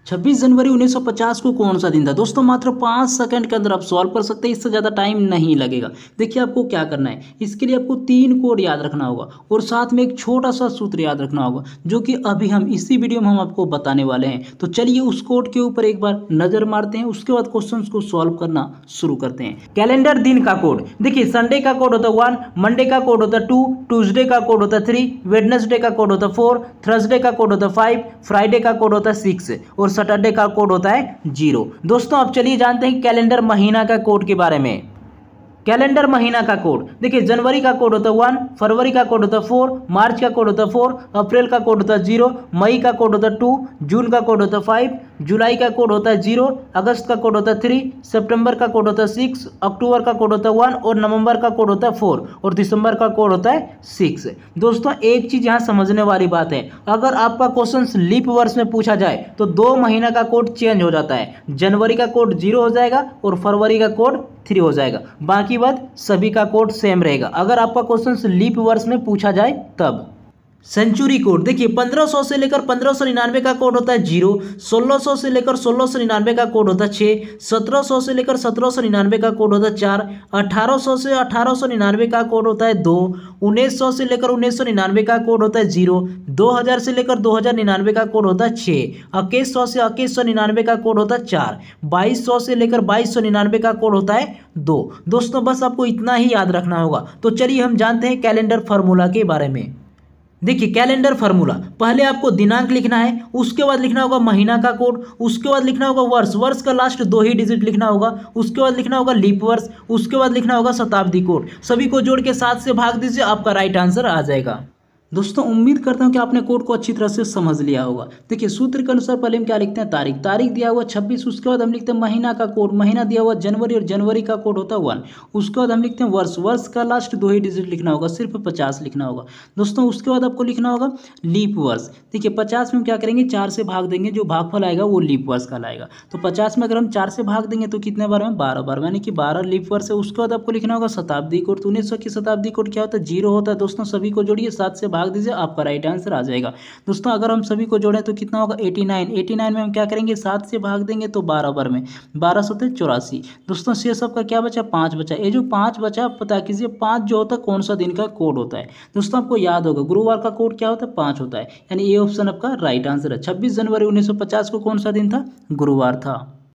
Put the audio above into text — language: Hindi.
26 जनवरी 1950 को कौन सा दिन था? दोस्तों मात्र 5 सेकंड के अंदर आप सॉल्व कर सकते हैं, इससे ज़्यादा टाइम नहीं लगेगा। देखिए आपको क्या करना है, इसके लिए आपको 3 कोड याद रखना होगा और साथ में एक छोटा सा सूत्र याद रखना होगा, जो कि अभी हम इसी वीडियो में हम आपको बताने वाले हैं। तो चलिए उस कोड के ऊपर एक बार नजर मारते हैं, उसके बाद क्वेश्चन को सॉल्व करना शुरू करते हैं। कैलेंडर दिन का कोड देखिए, संडे का कोड होता है 1, मंडे का कोड होता है 2, ट्यूजडे का कोड होता है 3, वेडनेसडे का कोड होता है 4, थर्सडे का कोड होता है 5, फ्राइडे का कोड होता है 6 और सैटरडे का कोड होता है 0। दोस्तों अब चलिए जानते हैं कैलेंडर महीना का कोड के बारे में। कैलेंडर महीना का कोड देखिए, जनवरी का कोड होता है 1, फरवरी का कोड होता है 4, मार्च का कोड होता है 4, अप्रैल का कोड होता है 0, मई का कोड होता है 2, जून का कोड होता है 5, जुलाई का कोड होता है 0, अगस्त का कोड होता है 3, सितंबर का कोड होता है 6, अक्टूबर का कोड होता है 1 और नवंबर का कोड होता है 4 और दिसंबर का कोड होता है 6। दोस्तों एक चीज यहाँ समझने वाली बात है, अगर आपका क्वेश्चन लीप वर्ष में पूछा जाए तो 2 महीना का कोड चेंज हो जाता है। जनवरी का कोड 0 हो जाएगा और फरवरी का कोड 3 हो जाएगा, बाकी बात सभी का कोड सेम रहेगा अगर आपका क्वेश्चन लीप वर्ष में पूछा जाए तब। सेंचुरी कोड देखिए, 1500 से लेकर 1599 का कोड होता है 0, 1600 से लेकर 1699 का कोड होता है 6, 1700 से लेकर 1799 का कोड होता है 4, 1800 से 1899 का कोड होता है 2, 1900 से लेकर 1999 का कोड होता है 0, 2000 से लेकर 2099 का कोड होता है 6, 2100 से 2199 का कोड होता है 4, 2200 से लेकर 2299 का कोड होता है 2। दोस्तों बस आपको इतना ही याद रखना होगा। तो चलिए हम जानते हैं कैलेंडर फार्मूला के बारे में। देखिए कैलेंडर फार्मूला, पहले आपको दिनांक लिखना है, उसके बाद लिखना होगा महीना का कोड, उसके बाद लिखना होगा वर्ष, वर्ष का लास्ट 2 ही डिजिट लिखना होगा, उसके बाद लिखना होगा लीप वर्ष, उसके बाद लिखना होगा शताब्दी कोड। सभी को जोड़ के 7 से भाग दीजिए, आपका राइट आंसर आ जाएगा। दोस्तों उम्मीद करता हूं कि आपने कोड को अच्छी तरह से समझ लिया होगा। देखिए सूत्र के अनुसार पहले हम क्या लिखते हैं, तारीख, तारीख दिया हुआ 26, उसके बाद हम लिखते हैं महीना का कोड, महीना दिया हुआ जनवरी और जनवरी का कोड होता है 1, उसके बाद हम लिखते हैं वर्ष, वर्ष का लास्ट 2 ही डिजिट लिखना होगा, सिर्फ 50 लिखना होगा। दोस्तों उसके बाद आपको लिखना होगा लीप वर्ष। देखिए 50 में हम क्या करेंगे, 4 से भाग देंगे, जो भागफल आएगा वो लीप वर्ष का लाएगा। तो 50 में अगर हम 4 से भाग देंगे तो कितने बार में, 12 बार, यानी कि 12 लीप वर्ष है। उसके बाद आपको लिखना होगा शताब्दी कोड, तो 1900 की शताब्दी कोड क्या होता है, 0 होता है। दोस्तों सभी को जोड़िए, 7 से भाग दीजिए, आपका राइट आंसर आ जाएगा। दोस्तों अगर हम सभी को जोड़ें तो कितना होगा, 89, 89 में हम क्या करेंगे, 7 से भाग देंगे तो 12 बार में, 12 सत्ते 84। दोस्तों शेष सबका क्या बचा, 5 बचा। ये जो 5 बचा आप पता कीजिए 5 जो होता है कौन सा दिन का कोड होता है। दोस्तों आपको याद होगा गुरुवार का कोड क्या होता है, 5 होता है, यानी ये ऑप्शन आपका राइट आंसर है। 26 जनवरी 1950 को कौन सा दिन था, गुरुवार था।